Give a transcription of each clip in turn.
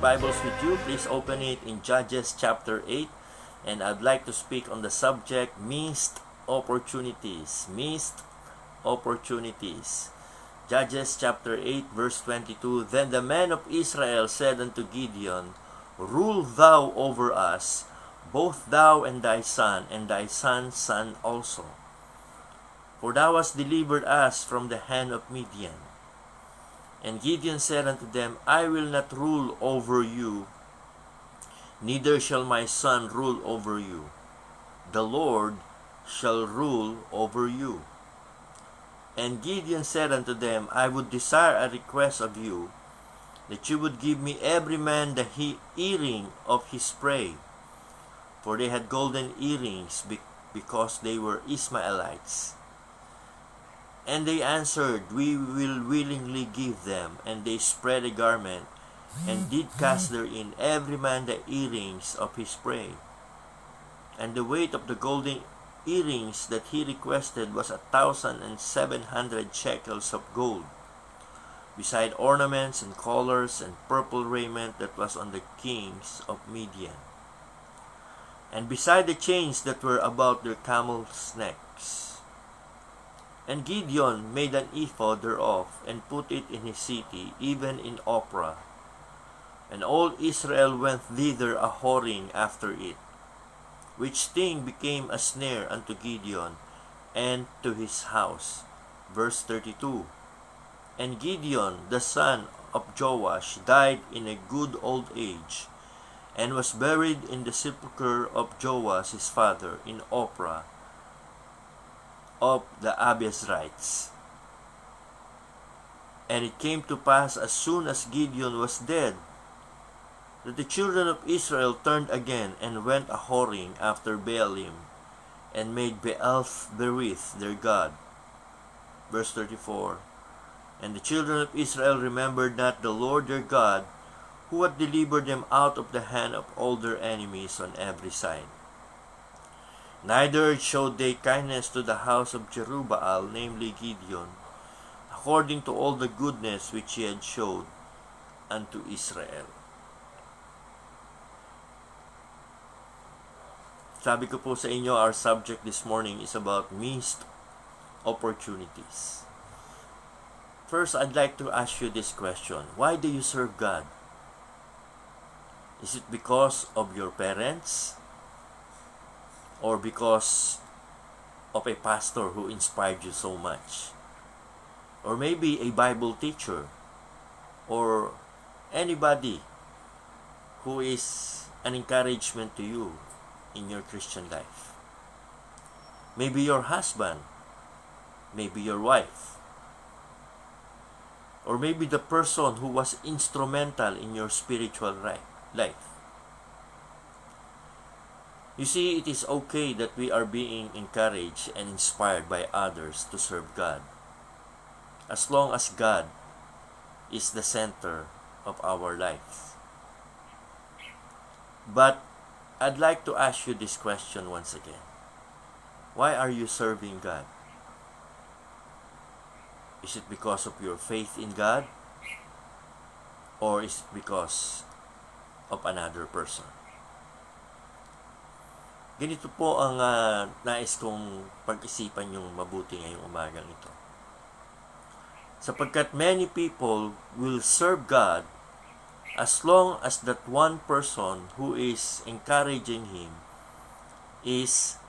Bibles with you, please open it in Judges chapter 8. And I'd like to speak on the subject, missed opportunities. Missed opportunities. Judges chapter 8 verse 22. Then the men of Israel said unto Gideon, Rule thou over us, both thou and thy son son also. For thou hast delivered us from the hand of Midian. And Gideon said unto them, I will not rule over you, neither shall my son rule over you. The Lord shall rule over you. And Gideon said unto them, I would desire a request of you, that you would give me every man the earring of his prey. For they had golden earrings, because they were Ishmaelites. And they answered, We will willingly give them. And they spread a garment, and did cast therein every man the earrings of his prey. And the weight of the golden earrings that he requested was 1,700 shekels of gold, beside ornaments and collars and purple raiment that was on the kings of Midian, and beside the chains that were about their camels' necks. And Gideon made an ephod thereof, and put it in his city, even in Ophrah. And all Israel went thither a-whoring after it, which thing became a snare unto Gideon, and to his house. Verse 32. And Gideon, the son of Joash, died in a good old age, and was buried in the sepulchre of Joash his father, in Ophrah of the Abiezrites. And it came to pass, as soon as Gideon was dead, that the children of Israel turned again, and went a-whoring after Baalim, and made Baal-berith their god. Verse 34. And the children of Israel remembered not the Lord their God, who had delivered them out of the hand of all their enemies on every side. Neither showed they kindness to the house of Jerubbaal, namely Gideon, according to all the goodness which he had showed unto Israel. Sabi ko po sa inyo, our subject this morning is about missed opportunities. First, I'd like to ask you this question. Why do you serve God? Is it because of your parents? Or because of a pastor who inspired you so much? Or maybe a Bible teacher? Or anybody who is an encouragement to you in your Christian life? Maybe your husband, maybe your wife, or maybe the person who was instrumental in your spiritual life. You see, it is okay that we are being encouraged and inspired by others to serve God, as long as God is the center of our life. But I'd like to ask you this question once again. Why are you serving God? Is it because of your faith in God? Or is it because of another person? Ganito po ang nais kong pag-isipan yung mabuti ngayong umagang ito. Sapagkat many people will serve God as long as that one person who is encouraging him is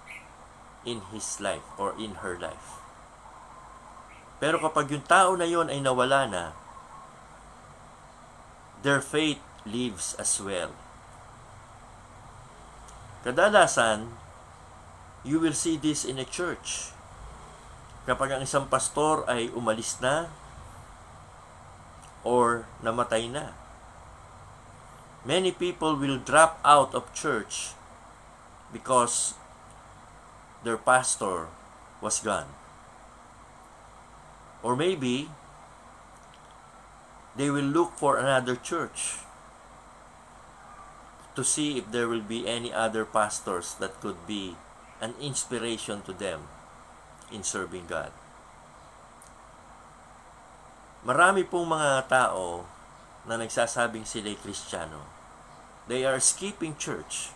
in his life or in her life. Pero kapag yung tao na yon ay nawala na, their faith leaves as well. Kadalasan, you will see this in a church. Kapag ang isang pastor ay umalis na or namatay na, many people will drop out of church because their pastor was gone. Or maybe they will look for another church to see if there will be any other pastors that could be an inspiration to them in serving God. Marami pong mga tao na nagsasabing sila'y Kristiyano. They are skipping church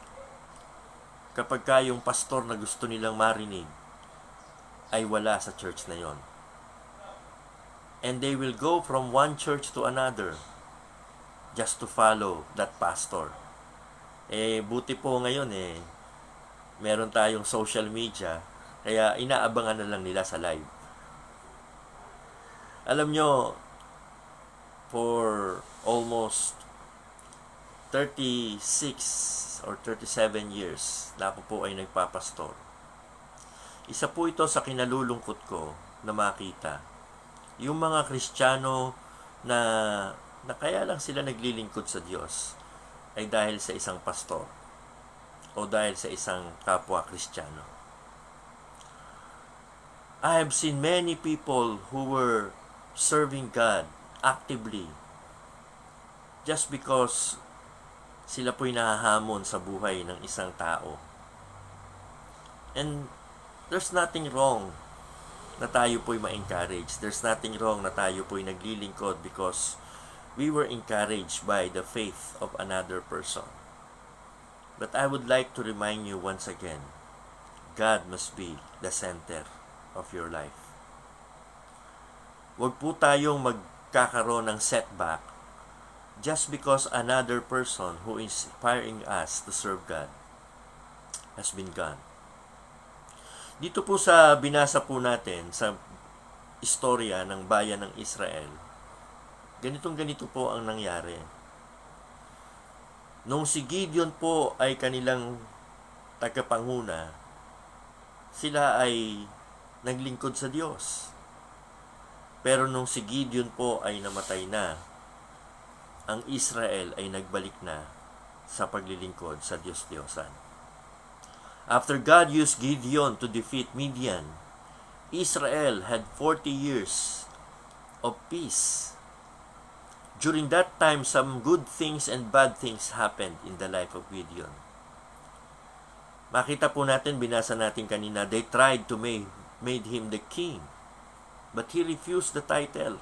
kapag yung pastor na gusto nilang marinig ay wala sa church na yon. And they will go from one church to another just to follow that pastor. Buti po ngayon meron tayong social media, kaya inaabangan na lang nila sa live. Alam nyo, for almost 36 or 37 years na ako po ay nagpapastor. Isa po ito sa kinalulungkot ko na makita. Yung mga Kristiyano na kaya lang sila naglilingkod sa Diyos ay dahil sa isang pastor o dahil sa isang kapwa Kristiyano. I have seen many people who were serving God actively just because sila po'y nahahamon sa buhay ng isang tao. And there's nothing wrong na tayo po'y ma-encourage. There's nothing wrong na tayo po'y naglilingkod because we were encouraged by the faith of another person. But I would like to remind you once again, God must be the center of your life. Huwag po tayong magkakaroon ng setback just because another person who is inspiring us to serve God has been gone. Dito po sa binasa po natin sa istorya ng bayan ng Israel, ganito po ang nangyari. Nung si Gideon po ay kanilang tagapanguna, sila ay naglingkod sa Diyos. Pero nung si Gideon po ay namatay na, ang Israel ay nagbalik na sa paglilingkod sa Diyos-Diyosan. After God used Gideon to defeat Midian, Israel had 40 years of peace. During that time, some good things and bad things happened in the life of Gideon. Makita po natin, binasa natin kanina, they tried to made him the king, but he refused the title,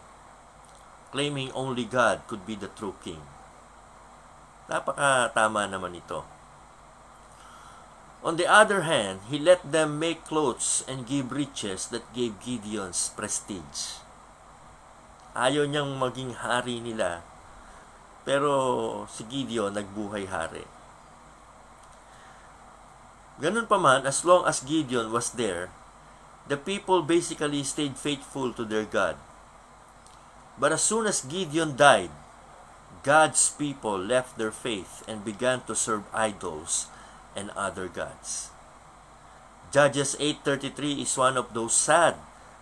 claiming only God could be the true king. Napakatama naman ito. On the other hand, he let them make clothes and give riches that gave Gideon's prestige. Ayaw niyang maging hari nila, pero si Gideon nagbuhay hari. Ganun pa man, as long as Gideon was there, the people basically stayed faithful to their God. But as soon as Gideon died, God's people left their faith and began to serve idols and other gods. Judges 8:33 is one of those sad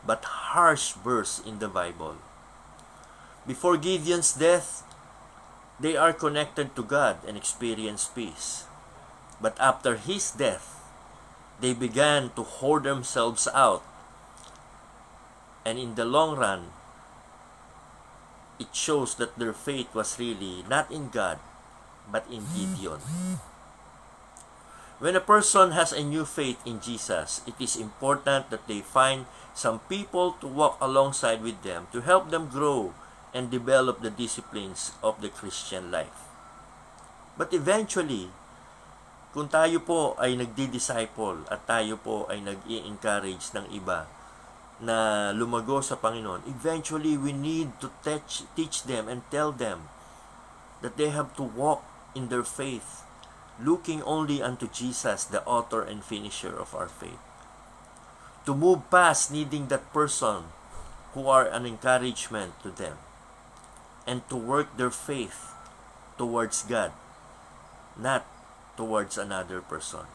but harsh verses in the Bible. Before Gideon's death, they are connected to God and experience peace. But after his death, they began to hoard themselves out. And in the long run, it shows that their faith was really not in God, but in Gideon. When a person has a new faith in Jesus, it is important that they find some people to walk alongside with them to help them grow and develop the disciplines of the Christian life. But eventually, kung tayo po ay nagdi-disciple at tayo po ay nag-i-encourage ng iba na lumago sa Panginoon, eventually we need to teach them and tell them that they have to walk in their faith, looking only unto Jesus, the author and finisher of our faith. To move past needing that person who are an encouragement to them, and to work their faith towards God, not towards another person.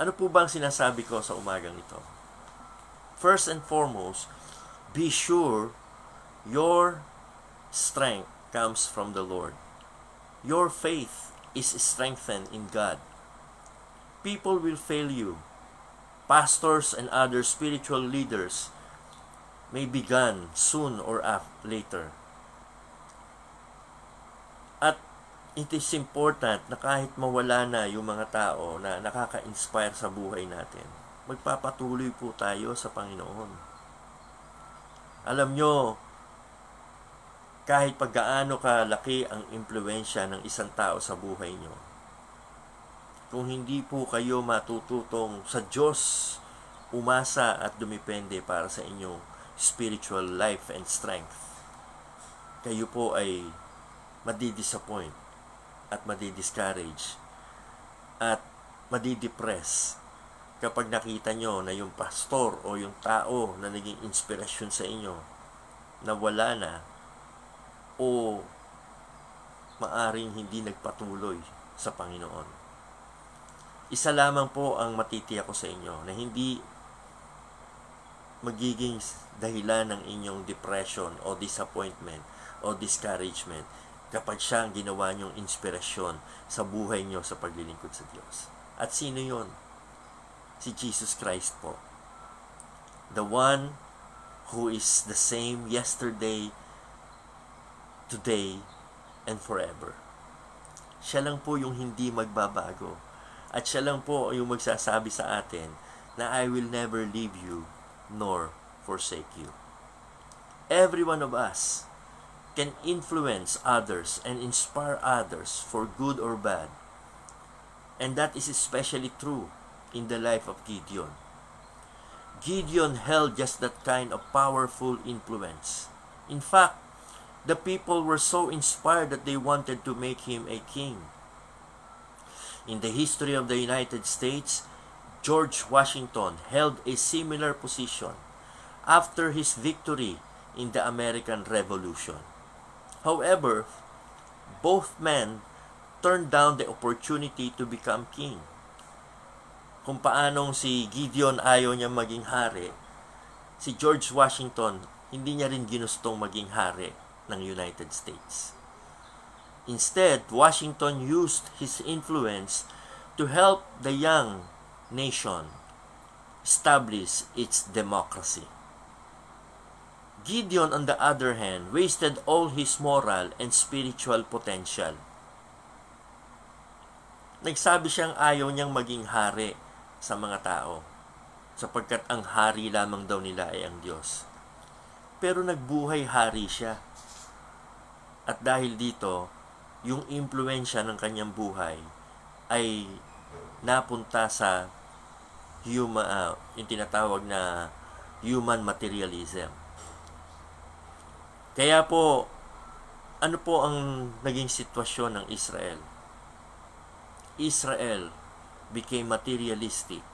Ano po bang sinasabi ko sa umagang ito? First and foremost, be sure your strength comes from the Lord. Your faith is strengthened in God. People will fail you. Pastors and other spiritual leaders may be gone soon or later. At it is important na kahit mawala na yung mga tao na nakaka-inspire sa buhay natin, magpapatuloy po tayo sa Panginoon. Alam nyo, kahit paggaano kalaki ang impluwensya ng isang tao sa buhay nyo, kung hindi po kayo matututong sa Diyos umasa at dumipende para sa inyong spiritual life and strength, kayo po ay madidisappoint at madidiscourage at madidepress kapag nakita nyo na yung pastor o yung tao na naging inspirasyon sa inyo nawala na o maaring hindi nagpatuloy sa Panginoon. Isa lamang po ang matitiyak ko sa inyo na hindi magiging dahilan ng inyong depression o disappointment o discouragement kapag siya ang ginawa niyong inspirasyon sa buhay niyo sa paglilingkod sa Diyos. At sino yon? Si Jesus Christ po. The one who is the same yesterday, today, and forever. Siya lang po yung hindi magbabago. At siya lang po yung magsasabi sa atin na I will never leave you nor forsake you. Every one of us can influence others and inspire others for good or bad. And that is especially true in the life of Gideon. Gideon held just that kind of powerful influence. In fact, the people were so inspired that they wanted to make him a king. In the history of the United States, George Washington held a similar position after his victory in the American Revolution. However, both men turned down the opportunity to become king. Kung paanong si Gideon ayaw niya maging hari, si George Washington hindi niya rin ginustong maging hari ng United States. Instead, Washington used his influence to help the young nation establish its democracy. Gideon, on the other hand, wasted all his moral and spiritual potential. Nagsabi siyang ayaw niyang maging hari sa mga tao, sapagkat ang hari lamang daw nila ay ang Diyos. Pero nagbuhay hari siya. At dahil dito, yung impluwensya ng kanyang buhay ay napunta sa yung tinatawag na human materialism. Kaya po, ano po ang naging sitwasyon ng Israel? Israel became materialistic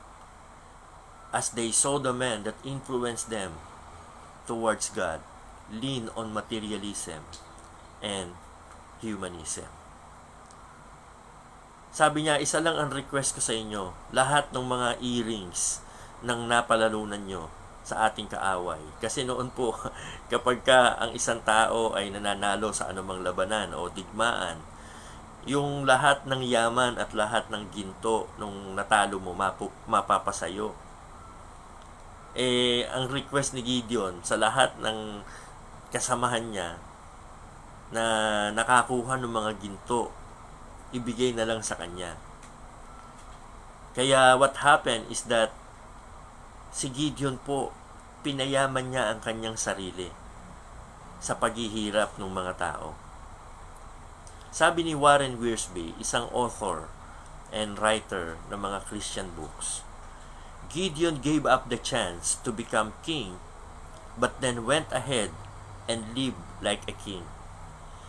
as they saw the man that influenced them towards God lean on materialism and humanism. Sabi niya, isa lang ang request ko sa inyo, lahat ng mga earrings ng napalalunan nyo sa ating kaaway. Kasi noon po, kapag ang isang tao ay nananalo sa anumang labanan o digmaan, yung lahat ng yaman at lahat ng ginto nung natalo mo mapapasayo. Ang request ni Gideon sa lahat ng kasamahan niya na nakakuha ng mga ginto, ibigay na lang sa kanya. Kaya what happened is that si Gideon po, pinayaman niya ang kanyang sarili sa paghihirap ng mga tao. Sabi ni Warren Wiersbe, isang author and writer ng mga Christian books, Gideon gave up the chance to become king, but then went ahead and lived like a king.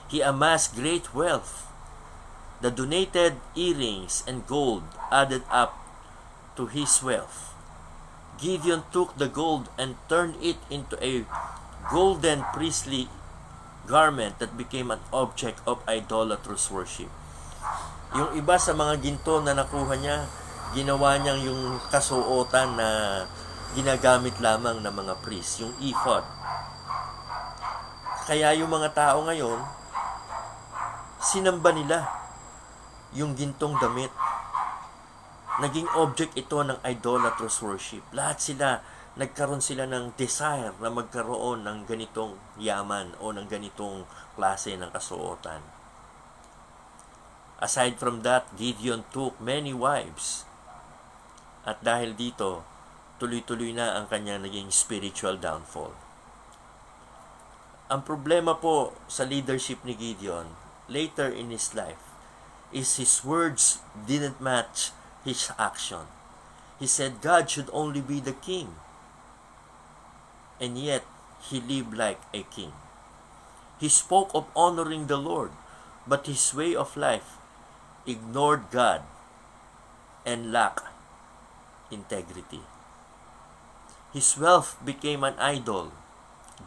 He amassed great wealth. The donated earrings and gold added up to his wealth. Gideon took the gold and turned it into a golden priestly garment that became an object of idolatrous worship. Yung iba sa mga ginto na nakuha niya, ginawa niyang yung kasuotan na ginagamit lamang ng mga priest, yung ephod. Kaya yung mga tao ngayon, sinamba nila yung gintong damit. Naging object ito ng idolatrous worship. Lahat nagkaroon sila ng desire na magkaroon ng ganitong yaman o ng ganitong klase ng kasuotan. Aside from that, Gideon took many wives. At dahil dito, tuloy-tuloy na ang kanyang naging spiritual downfall. Ang problema po sa leadership ni Gideon, later in his life, is his words didn't match his action. He said God should only be the king. And yet, he lived like a king. He spoke of honoring the Lord, but his way of life ignored God and lacked integrity. His wealth became an idol.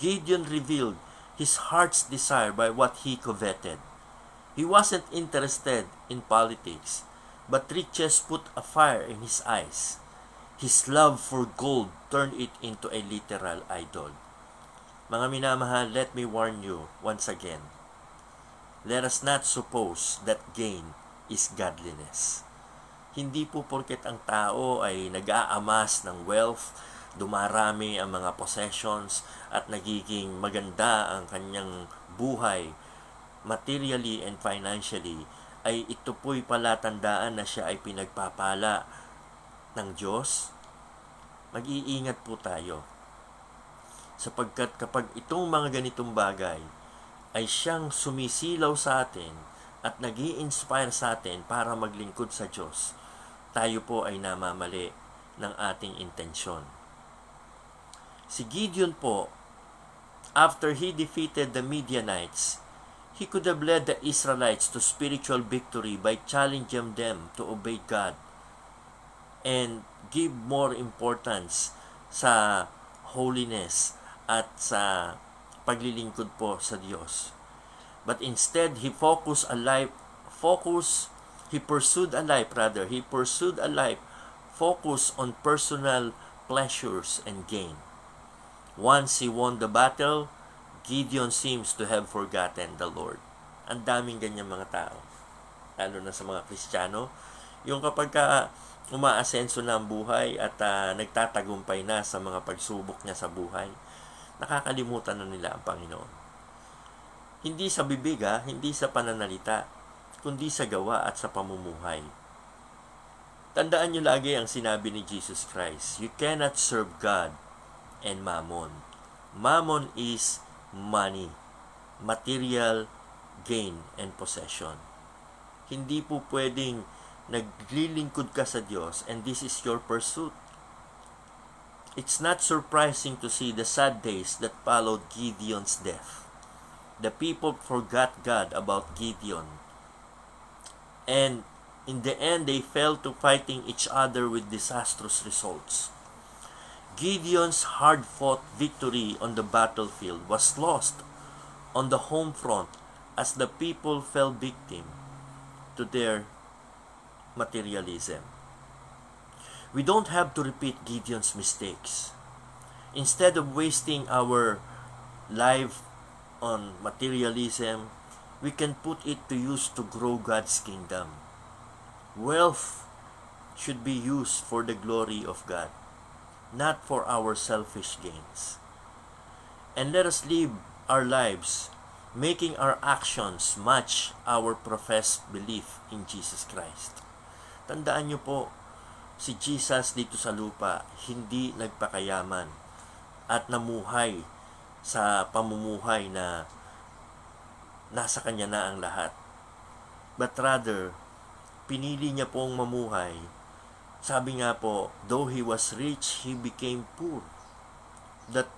Gideon revealed his heart's desire by what he coveted. He wasn't interested in politics, but riches put a fire in his eyes. His love for gold turned it into a literal idol. Mga minamahal, let me warn you once again. Let us not suppose that gain is godliness. Hindi po porket ang tao ay nag-aamas ng wealth, dumarami ang mga possessions, at nagiging maganda ang kanyang buhay, materially and financially, ay ito po'y palatandaan na siya ay pinagpapala ng Diyos. Mag-iingat po tayo. Sapagkat kapag itong mga ganitong bagay ay siyang sumisilaw sa atin at nag-i-inspire sa atin para maglingkod sa Diyos, tayo po ay namamali ng ating intensyon. Si Gideon po, after he defeated the Midianites, he could have led the Israelites to spiritual victory by challenging them to obey God and give more importance sa holiness at sa paglilingkod po sa Diyos. But instead, he pursued a life focused on personal pleasures and gain. Once he won the battle, Gideon seems to have forgotten the Lord. Ang daming ganyan mga tao, lalo na sa mga Kristiyano, yung kapag umaasenso na ang buhay at nagtatagumpay na sa mga pagsubok niya sa buhay, nakakalimutan na nila ang Panginoon. Hindi sa bibig, hindi sa pananalita, kundi sa gawa at sa pamumuhay. Tandaan niyo lagi ang sinabi ni Jesus Christ, you cannot serve God and mammon. Mammon is money, material gain and possession. Hindi po pwedeng naglilingkod ka sa Diyos and this is your pursuit. It's not surprising to see the sad days that followed Gideon's death. The people forgot God about Gideon, and in the end they fell to fighting each other with disastrous results. Gideon's hard-fought victory on the battlefield was lost on the home front as the people fell victim to their materialism. We don't have to repeat Gideon's mistakes. Instead of wasting our life on materialism, we can put it to use to grow God's kingdom. Wealth should be used for the glory of God, not for our selfish gains. And let us live our lives making our actions match our professed belief in Jesus Christ. Tandaan niyo po, si Jesus dito sa lupa hindi nagpakayaman at namuhay sa pamumuhay na nasa kanya na ang lahat. But rather, pinili niya pong mamuhay. Sabi nga po, though he was rich, he became poor. That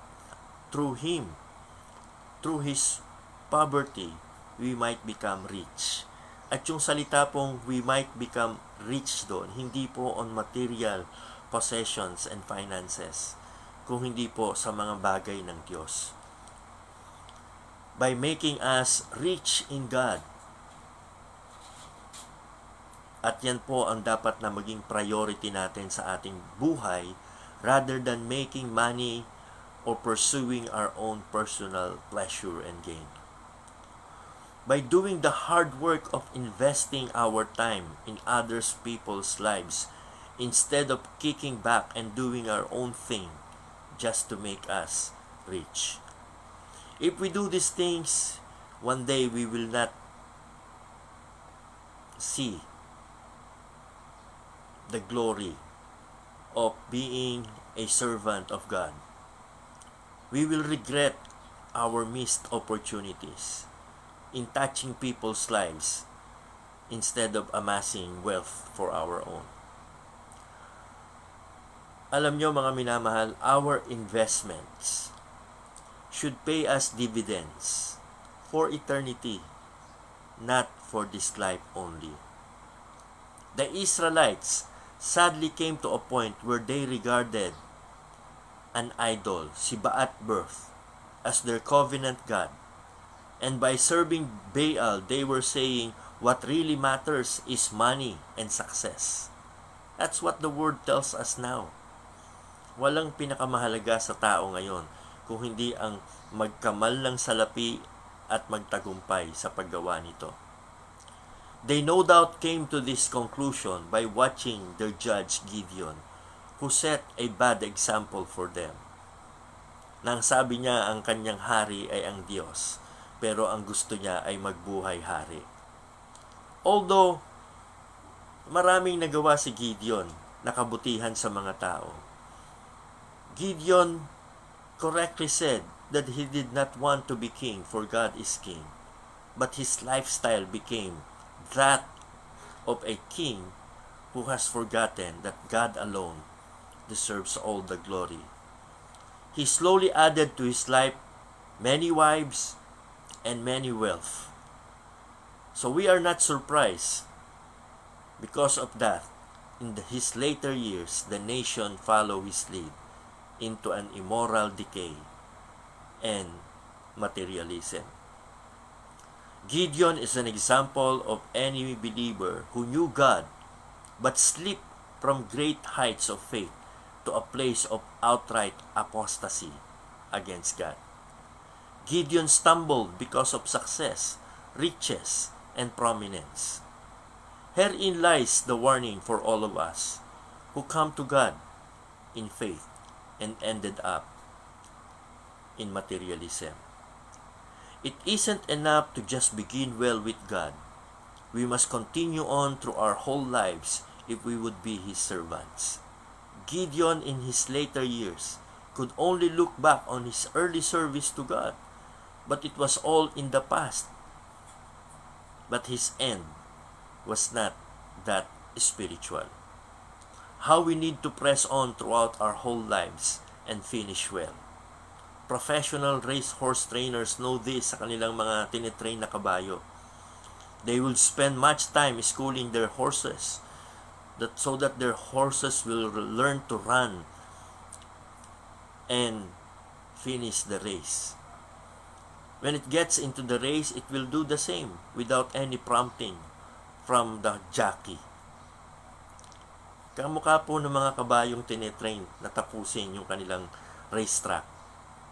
through his poverty, we might become rich. At yung salita pong we might become rich doon, hindi po on material possessions and finances, kung hindi po sa mga bagay ng Diyos. By making us rich in God. At yan po ang dapat na maging priority natin sa ating buhay rather than making money or pursuing our own personal pleasure and gain. By doing the hard work of investing our time in others people's lives instead of kicking back and doing our own thing just to make us rich. If we do these things, one day we will not see the glory of being a servant of God. We will regret our missed opportunities in touching people's lives instead of amassing wealth for our own. Alam nyo mga minamahal, our investments should pay us dividends for eternity, not for this life only. The Israelites sadly came to a point where they regarded an idol, si Baal-berith, as their covenant god. And by serving Baal, they were saying what really matters is money and success. That's what the word tells us now. Walang pinakamahalaga sa tao ngayon kung hindi ang magkamal ng salapi at magtagumpay sa paggawa nito. They no doubt came to this conclusion by watching their judge Gideon, who set a bad example for them. Nang sabi niya ang kanyang hari ay ang Diyos, pero ang gusto niya ay magbuhay hari. Although maraming nagawa si Gideon na kabutihan sa mga tao, Gideon correctly said that he did not want to be king, for God is king. But his lifestyle became that of a king who has forgotten that God alone deserves all the glory. He slowly added to his life many wives and many wealth. So we are not surprised because of that. In his later years, the nation followed his lead into an immoral decay and materialism. Gideon is an example of any believer who knew God but slipped from great heights of faith to a place of outright apostasy against God. Gideon stumbled because of success, riches, and prominence. Herein lies the warning for all of us who come to God in faith and ended up in materialism. It isn't enough to just begin well with God. We must continue on through our whole lives if we would be His servants. Gideon in his later years could only look back on his early service to God, but it was all in the past. But his end was not that spiritual. How we need to press on throughout our whole lives and finish well. Professional racehorse trainers know this sa kanilang mga tinitrain na kabayo. They will spend much time schooling their horses so that their horses will learn to run and finish the race. When it gets into the race, it will do the same without any prompting from the jockey. Kamukha po ng mga kabayong tinitrain na tapusin yung kanilang racetrack.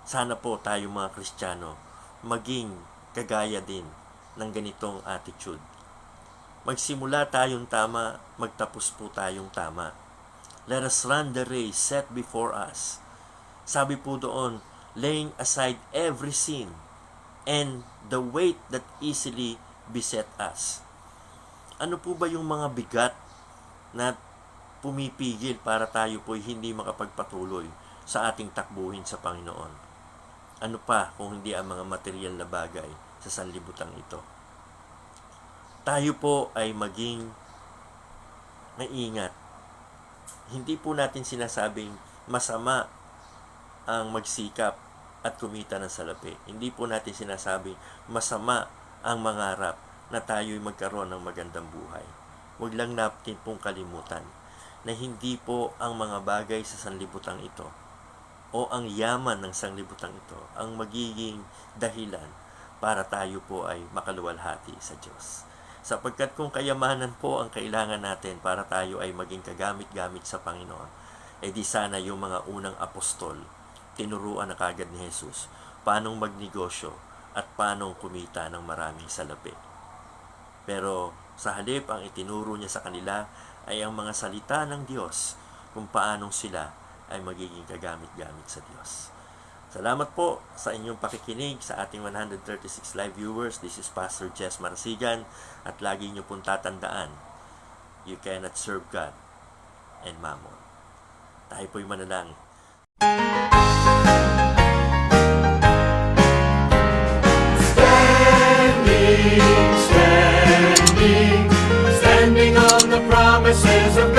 Sana po tayo mga Kristiyano maging kagaya din ng ganitong attitude. Magsimula tayong tama, magtapos po tayong tama. Let us run the race set before us. Sabi po doon, laying aside every sin and the weight that easily beset us. Ano po ba yung mga bigat na pumipigil para tayo po'y hindi makapagpatuloy sa ating takbuhin sa Panginoon? Ano pa kung hindi ang mga material na bagay sa sanlibutan ito? Tayo po ay maging maingat. Hindi po natin sinasabing masama ang magsikap at kumita ng salapi. Hindi po natin sinasabing masama ang mangarap na tayo'y magkaroon ng magandang buhay. Huwag lang natin pong kalimutan na hindi po ang mga bagay sa sanlibutan ito o ang yaman ng sanlibutan ito ang magiging dahilan para tayo po ay makaluwalhati sa Diyos. Sapagkat kung kayamanan po ang kailangan natin para tayo ay maging kagamit-gamit sa Panginoon, di sana yung mga unang apostol, tinuruan na kagad ni Jesus paanong magnegosyo at paanong kumita ng maraming salapi. Pero sa halip, ang itinuro niya sa kanila ay ang mga salita ng Diyos kung paanong sila ay magiging kagamit-gamit sa Diyos. Salamat po sa inyong pakikinig sa ating 136 live viewers. This is Pastor Jess Marasigan at lagi niyo pong tatandaan, you cannot serve God and Mammon. Tayo po'y manalangin. on the promises of